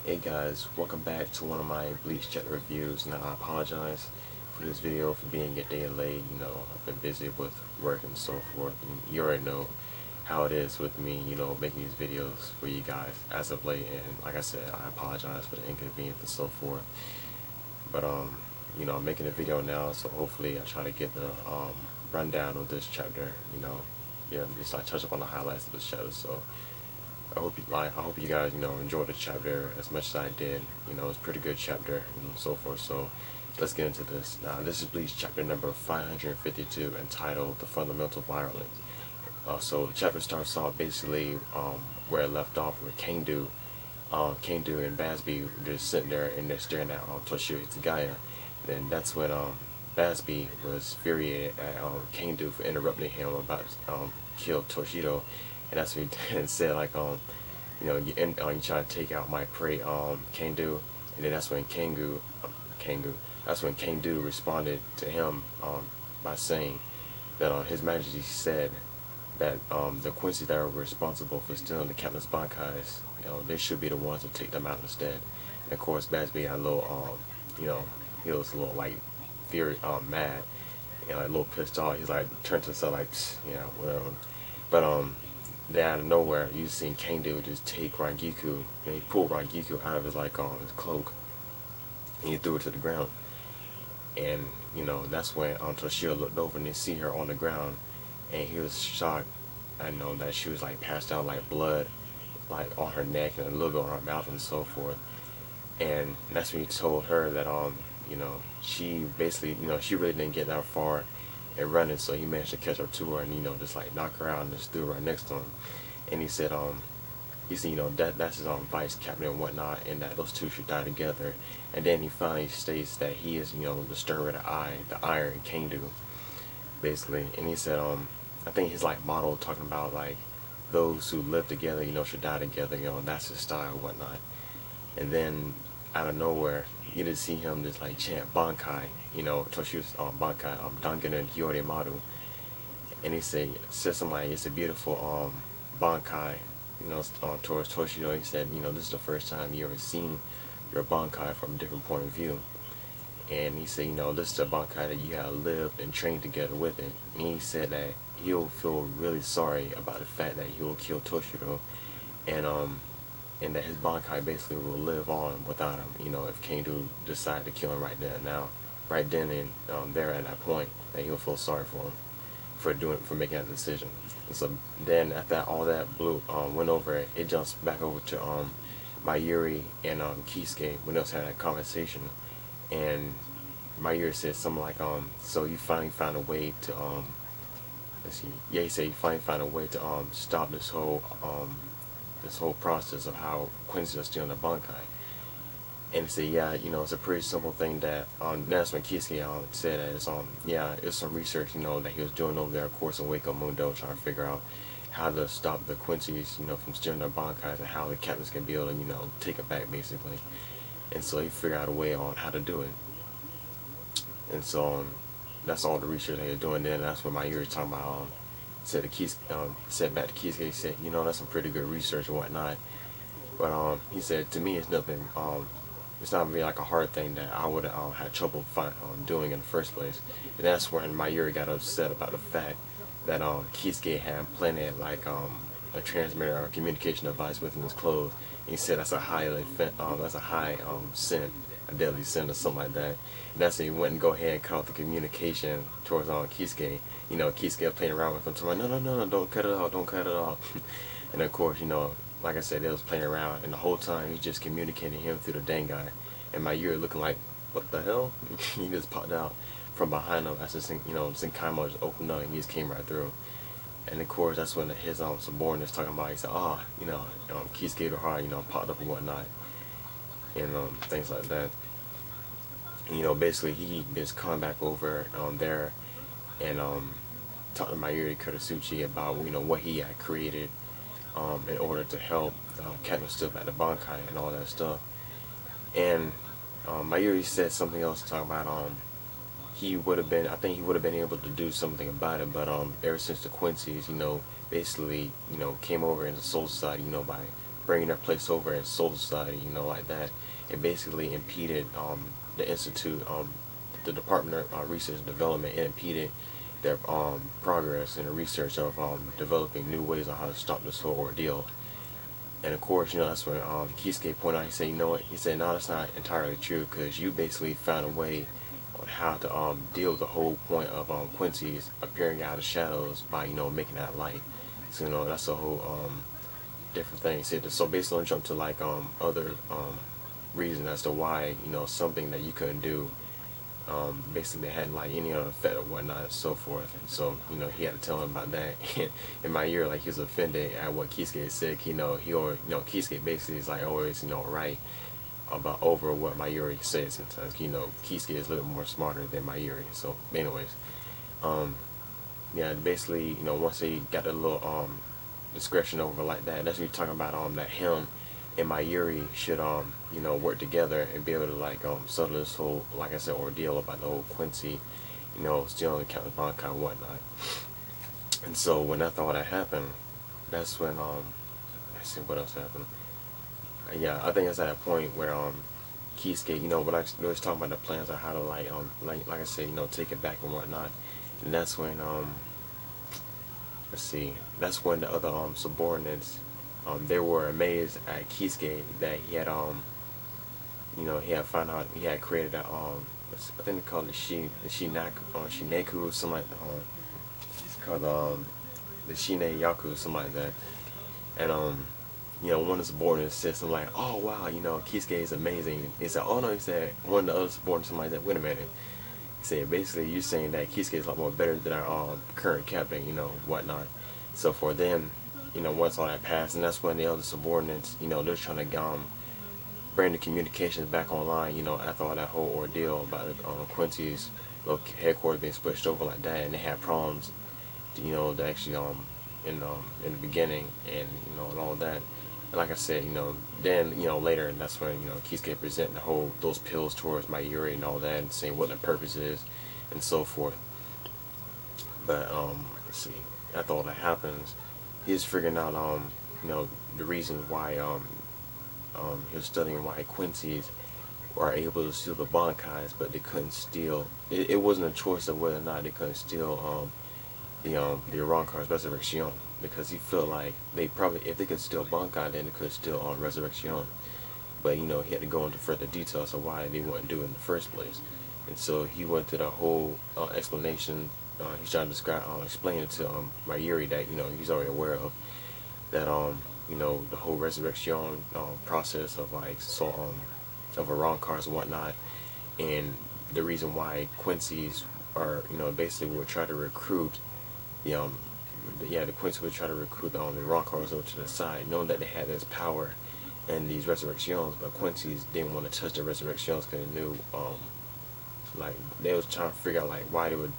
Hey guys, welcome back to one of my Bleach chapter reviews. Now I apologize for this video for being a day late. I've been busy with work and so forth. And you already know how it is with me, making these videos for you guys as of late. And like I said, I apologize for the inconvenience and so forth. But I'm making a video now, so hopefully I try to get the rundown of this chapter. Just I touch up on the highlights of this chapter. So I hope you guys, enjoyed the chapter as much as I did. It's a pretty good chapter and so forth. So let's get into this. Now, this is Bleach chapter number 552, entitled "The Fundamental Virulence." So the chapter starts off basically where it left off with Kangdu and Basby just sitting there and they're staring at Toshio Hitsugaya. Then that's when Basby was infuriated at Kangdu for interrupting him about kill Toshido, and that's when he said like you trying to take out my prey Kangdu, and then that's when Kangdu responded to him by saying that His Majesty said that the Quincy that are responsible for stealing the captain's bankais, they should be the ones to take them out instead. And of course, Basby got a little, he was a little like mad and like a little pissed off. He's like turned to himself like, whatever. But then out of nowhere, you seen Kangdu just take Rangiku, he pulled Rangiku out of his his cloak, and he threw it to the ground. And that's when Toshio looked over and he see her on the ground, and he was shocked. I know that she was like passed out, like blood like on her neck and a little bit on her mouth and so forth. And that's when he told her that she basically she really didn't get that far and running, so he managed to catch up to her and just like knock her out and just threw her right next to him. And he said that's his vice captain and whatnot, and that those two should die together. And then he finally states that he is the stern red eye, the iron Kangdu, basically. And he said I think his like motto talking about like those who live together should die together, and that's his style and whatnot. And then out of nowhere you just see him just like chant Bankai, Toshio's Bankai, Dangan and Hiyori Maru. And he said something like it's a beautiful Bankai, towards Toshio. He said, this is the first time you ever seen your Bankai from a different point of view. And he said, this is a Bankai that you have lived and trained together with it. And he said that he'll feel really sorry about the fact that he will kill Toshiro, and that his Bankai basically will live on without him, if Kangdu decided to kill him right then and there at that point, that he'll feel sorry for him for making that decision. And so then after all that blue went over, it jumps back over to Mayuri and Kisuke when they was having that conversation. And Mayuri said something like so you finally found a way to he said you finally found a way to stop this whole process of how Quincy are stealing the Bankai. And he said, yeah, it's a pretty simple thing that that's when Kisuke said that it's some research that he was doing over there, of course, in Waco Mundo, trying to figure out how to stop the Quincy's from stealing their Bankais and how the captains can be able to take it back, basically. And so he figured out a way on how to do it. And so that's all the research they were doing. Then that's when Mayuri talking about said back to Kisuke, he said, that's some pretty good research and whatnot. But he said, to me, it's nothing. It's not really like a hard thing that I would have had trouble doing in the first place. And that's when Mayuri got upset about the fact that Kisuke had planted like a transmitter or a communication device within his clothes. And he said that's a high sin, a deadly sin or something like that. And that's when he went and go ahead and cut off the communication towards Kisuke. Kisuke playing around with him, so like, no, don't cut it off. And of course, like I said, they was playing around, and the whole time he's just communicating him through the Dangai. And Mayuri looking like, what the hell? He just popped out from behind him as Senkaimo just opened up and he just came right through. And of course, that's when his subordinates talking about, he said, Kisuke the Hard, popped up and whatnot, and things like that. And, basically he just come back over there and talked to Mayuri Kurotsuchi about what he had created in order to help Captain Stiff at the Bankai and all that stuff. And Mayuri said something else talking about I think he would have been able to do something about it, but ever since the Quincy's basically came over into Soul Society by bringing their place over in Soul Society, like that. It basically impeded the Institute, the Department of Research and Development. It impeded their progress in the research of developing new ways on how to stop this whole ordeal. And of course, that's when Kisuke pointed out, he said, he said, no, that's not entirely true, because you basically found a way on how to deal with the whole point of Quincy's appearing out of shadows by, making that light. So, that's a whole different thing. He said, so basically, I'll jump to like other reasons as to why, something that you couldn't do basically hadn't like any other effect or whatnot and so forth. And so, he had to tell him about that. In my ear, like, he was offended at what Kisuke said. He always, Kisuke basically is like always, right about over what Mayuri says sometimes. Kisuke is a little more smarter than Mayuri. So, anyways, yeah, basically, once they got a little discretion over like that, that's when you're talking about that him and Mayuri should work together and be able to like settle this whole, like I said, ordeal about the whole Quincy, stealing the Captain Bankai and whatnot. And so when I thought that happened, that's when let's see what else happened. Yeah, I think it's at that point where Kisuke, when I was talking about the plans on how to like I said, take it back and whatnot. And that's when let's see, that's when the other subordinates they were amazed at Kisuke that he had he had found out he had created a I think they called it Shineku or something like that. It's called the Shine Yaku, something like that. And one of the subordinates said something like, "Oh wow, Kisuke is amazing." He said, "Oh no," he said, one of the other subordinates something like that. Wait a minute. He said, basically, you're saying that Kisuke is a lot more better than our current captain, whatnot. So for them, once all that passed, and that's when the other subordinates, they're trying to bring the communications back online, after all that whole ordeal about Quincy's headquarters being switched over like that, and they had problems, to actually in the beginning, and and all that. And like I said, then later, and that's when Kisuke presented those pills towards Mayuri and all that, and saying what the purpose is, and so forth. But let's see, after all that happens, he's figuring out the reason why he was studying why Quincy's were able to steal the Bankais, but they couldn't steal. It wasn't a choice of whether or not they couldn't steal the Irankar's Resurrection, because he felt like they probably, if they could steal Bankai, then they could steal Resurrection. But he had to go into further details of why they wouldn't do it in the first place. And so he went through the whole explanation. He's trying to explain it to Mayuri that he's already aware of, that the whole resurrection process of of Arankars and whatnot, and the reason why Quincy's are basically would try to recruit the Quincy would try to recruit the Arankars over to the side, knowing that they had this power and these resurrections, but Quincy's didn't want to touch the resurrections because they knew like they was trying to figure out like why they would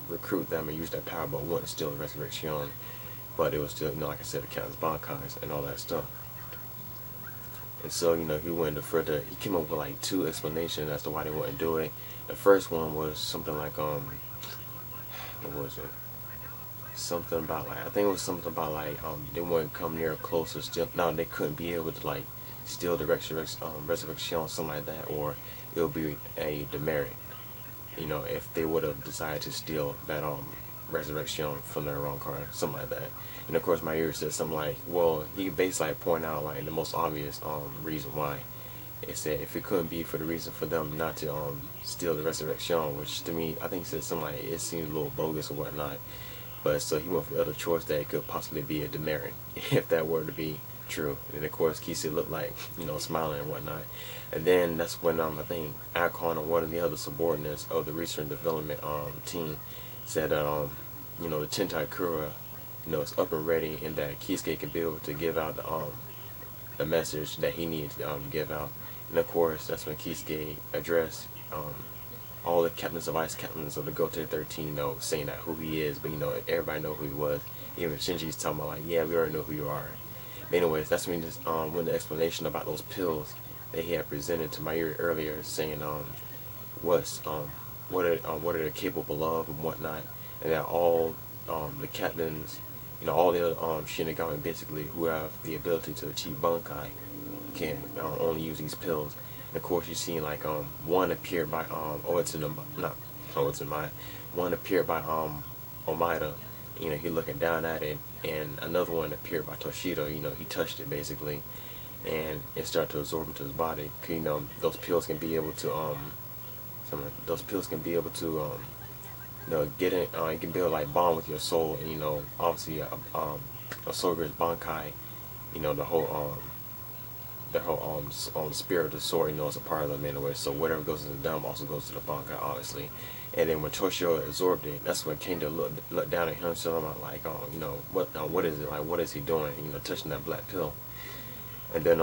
recruit them and use that power, but wouldn't steal the resurrection. But it was still, like I said, the Captain's Bankais and all that stuff. And so, he went into further, he came up with like 2 explanations as to why they wouldn't do it. The first one was something like, what was it? Something about like, I think it was something about like, they wouldn't come near close or still, no, they couldn't be able to like steal the resurrection, something like that, or it would be a demerit, if they would have decided to steal that resurrection from their wrong car, something like that. And of course my ear said something like, well, he basically like point out like the most obvious reason why. It said if it couldn't be for the reason for them not to steal the resurrection, which to me, I think he said something like it seemed a little bogus or whatnot. But so he went for the other choice that it could possibly be a demerit, if that were to be true. And of course Kisuke looked like, smiling and whatnot. And then that's when I think Akon or one of the other subordinates of the research and development team said that the Tentai Kura, is up and ready, and that Kisuke can be able to give out the message that he needs to give out. And of course that's when Kisuke addressed all the captains of vice captains of the Gote 13, saying that who he is, but everybody know who he was. Even Shinji's talking about like, yeah, we already know who you are. But anyways, that's when when the explanation about those pills that he had presented to Mayuri earlier, saying what are they capable of and whatnot, and that all the captains You know, all the Shinigami basically who have the ability to achieve Bankai can only use these pills. And of course, you've seen like one appeared by one appeared by Omaida. You know, he looking down at it, and another one appeared by Toshido. You know, he touched it basically, and it started to absorb into his body. You know, those pills can be able to you know, get in. You can build like bond with your soul, and you know, obviously, a soldier's Bankai. You know, the whole spirit of the sword, you know, is a part of them anyway. So whatever goes into them also goes to the Bankai, obviously. And then when Toshio absorbed it, that's when Kendo looked down at him, so I'm like, you know, what is it like? What is he doing? You know, touching that black pill. And then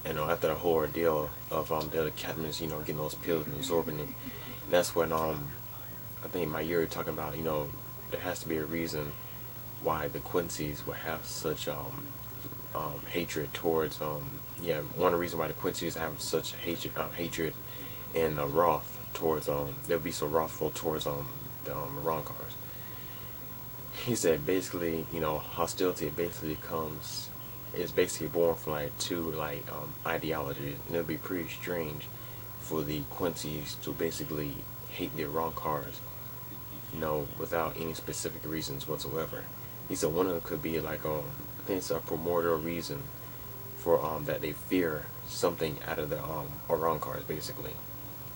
you know, after the whole ordeal of the other captains, you know, getting those pills and absorbing it, and that's when I think my Yuri talking about, you know, there has to be a reason why the Quincy's would have such hatred towards one of the reasons why the Quincy's have such hatred and wrath towards they'll be so wrathful towards the Ronkars. He said basically, you know, hostility basically is basically born from like two like ideologies, and it'll be pretty strange for the Quincy's to basically hate their Ronkars, you know, without any specific reasons whatsoever. He said one of them could be like I think it's a primordial reason for that they fear something out of the Ronkars basically,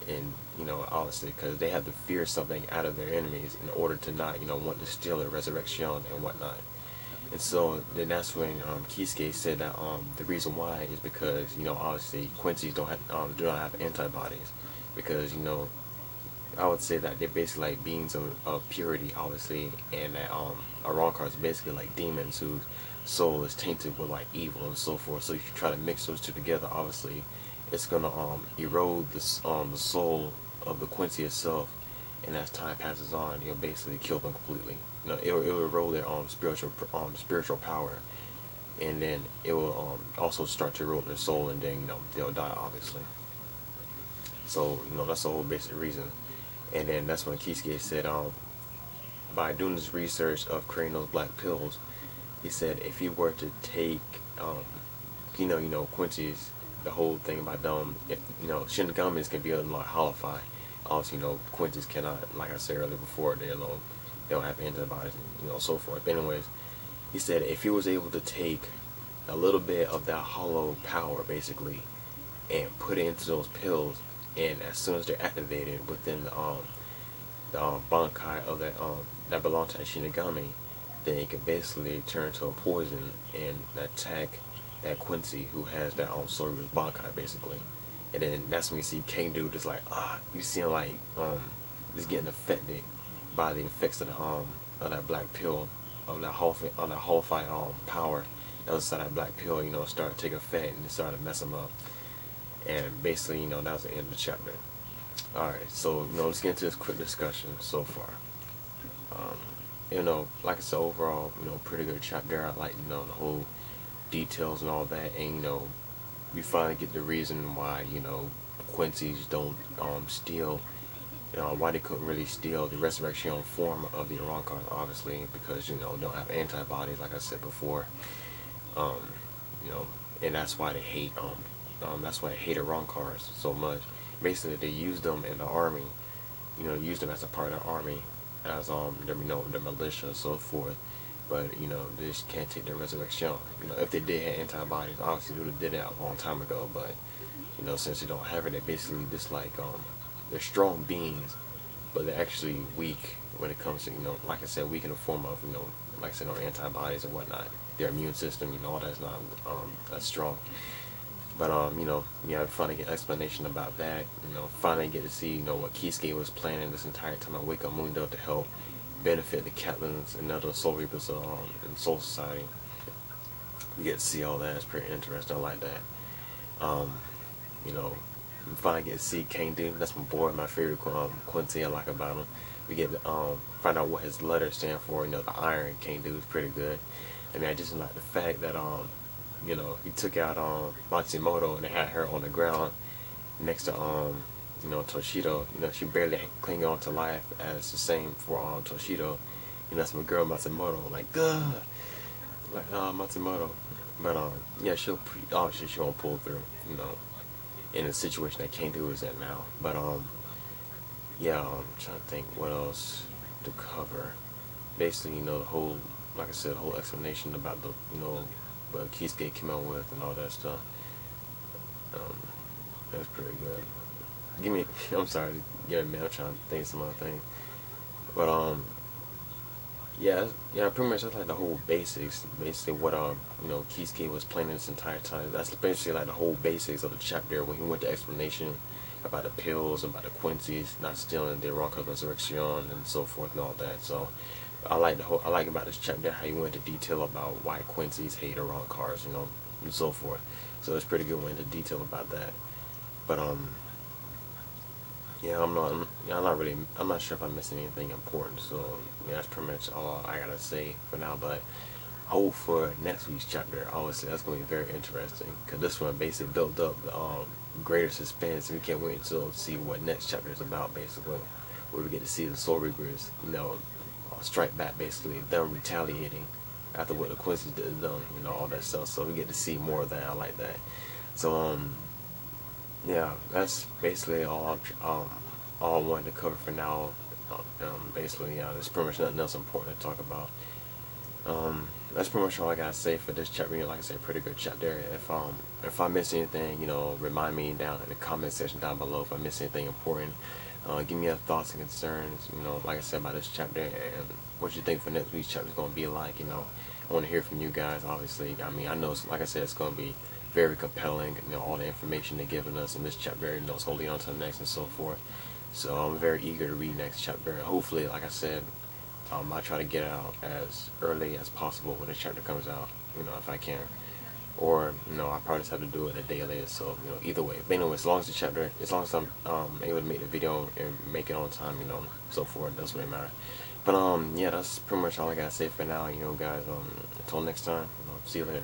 and you know, obviously because they have to fear something out of their enemies in order to not, you know, want to steal their resurrection and whatnot. And so then that's when Kisuke said that the reason why is because, you know, obviously Quincy's do not have antibodies, because, you know, I would say that they're basically like beings of purity, obviously, and that Arrancar is basically like demons whose soul is tainted with like evil and so forth. So if you try to mix those two together, obviously, it's gonna erode the soul of the Quincy itself, and as time passes on, you'll basically kill them completely. You know, it'll erode their spiritual power, and then it will also start to erode their soul, and then, you know, they'll die, obviously. So, you know, that's the whole basic reason. And then that's when Kisuke said, by doing this research of creating those black pills, he said if he were to take, you know, Quincy's, the whole thing about them, if, you know, Shinigamis can be able to like holify. Obviously, you know, Quincy's cannot, like I said earlier before, they don't have antibodies, and, you know, so forth. But anyways, he said if he was able to take a little bit of that hollow power, basically, and put it into those pills, and as soon as they're activated within the Bankai of that belong to that Shinigami, then it can basically turn to a poison and attack that Quincy who has that Soru's Bankai, basically. And then that's when you see King Dude just like, you see him like just getting affected by the effects of that black pill, of that Hall-Fight power that was inside that black pill, you know, started to take effect, and it started to mess him up. And basically, you know, that was the end of the chapter. Alright, so, you know, let's get into this quick discussion so far. You know, like I said, overall, you know, pretty good chapter. I like, you know, the whole details and all that, and, you know, we finally get the reason why, you know, Quincy's don't steal, you know, why they couldn't really steal the resurrection form of the Arrancar, obviously, because, you know, don't have antibodies, like I said before. You know, and that's why they hate Arrancars so much. Basically, they use them in the army, you know, use them as a part of the army, as the, you know, the militia and so forth. But, you know, they just can't take their resurrection. You know, if they did have antibodies, obviously they would have did that a long time ago. But, you know, since they don't have it, they're basically just like they're strong beings, but they're actually weak when it comes to, you know, like I said, weak in the form of, you know, like I said, no antibodies and whatnot. Their immune system, you know, all that's not that strong. But you know, finally get explanation about that. You know, finally get to see, you know, what Kisuke was planning this entire time at Wake Up Mundo to help benefit the Catlins and other Soul Reapers in Soul Society. We get to see all that. It's pretty interesting. I like that. You know, we finally get to see Kane Doom. That's my boy, my favorite Quincy. I like about him. We get to find out what his letters stand for. You know, the Iron Kane Doom is pretty good. I mean, I just like the fact that you know, he took out Matsumoto and they had her on the ground next to you know, Toshido. You know, she barely clinging on to life as the same for Toshido. that's my girl Matsumoto. Like, like Matsumoto. But yeah, obviously she won't pull through, in a situation that Kendo is at now. But yeah, I'm trying to think what else to cover. Basically, the whole, like I said, the whole explanation about the, what Kisuke came out with and all that stuff. Um, that's pretty good. I'm sorry, give me, I'm trying to think of some other thing. But yeah, pretty much that's like the whole basics. Basically, what Kisuke was planning this entire time. That's basically like the whole basics of the chapter when he went to explanation about the pills, about the Quincy's not stealing the Ronco Resurrection and so forth and all that. So I like about this chapter how he went into detail about why Quincy's hate Iran cars, and so forth. So it's pretty good went into detail about that. But yeah, I'm not sure if I missed anything important. So yeah, that's pretty much all I gotta say for now. But hope for next week's chapter. Obviously, that's gonna be very interesting because this one basically built up greater suspense. We can't wait to see what next chapter is about. Basically, where we get to see the Soul Reapers, strike back. Basically, them retaliating after what the Quincy's did done. All that stuff. So we get to see more of that. I like that. So yeah, that's basically all I wanted to cover for now. Basically, yeah, there's pretty much nothing else important to talk about. That's pretty much all I gotta say for this chapter. Like I said, pretty good chapter. If I miss anything, remind me down in the comment section down below if I miss anything important. Give me your thoughts and concerns. Like I said about this chapter and what you think for next week's chapter is gonna be like. I want to hear from you guys. Obviously, I know, like I said, it's gonna be very compelling. All the information they're giving us in this chapter. It's holding on to the next and so forth. So I'm very eager to read next chapter. And hopefully, like I said, I try to get it out as early as possible when the chapter comes out, if I can. Or, I probably just have to do it a day later, so, either way. But anyway, as long as I'm able to make the video and make it on time, so forth, it doesn't really matter. But, yeah, that's pretty much all I gotta say for now, guys. Until next time, see you later.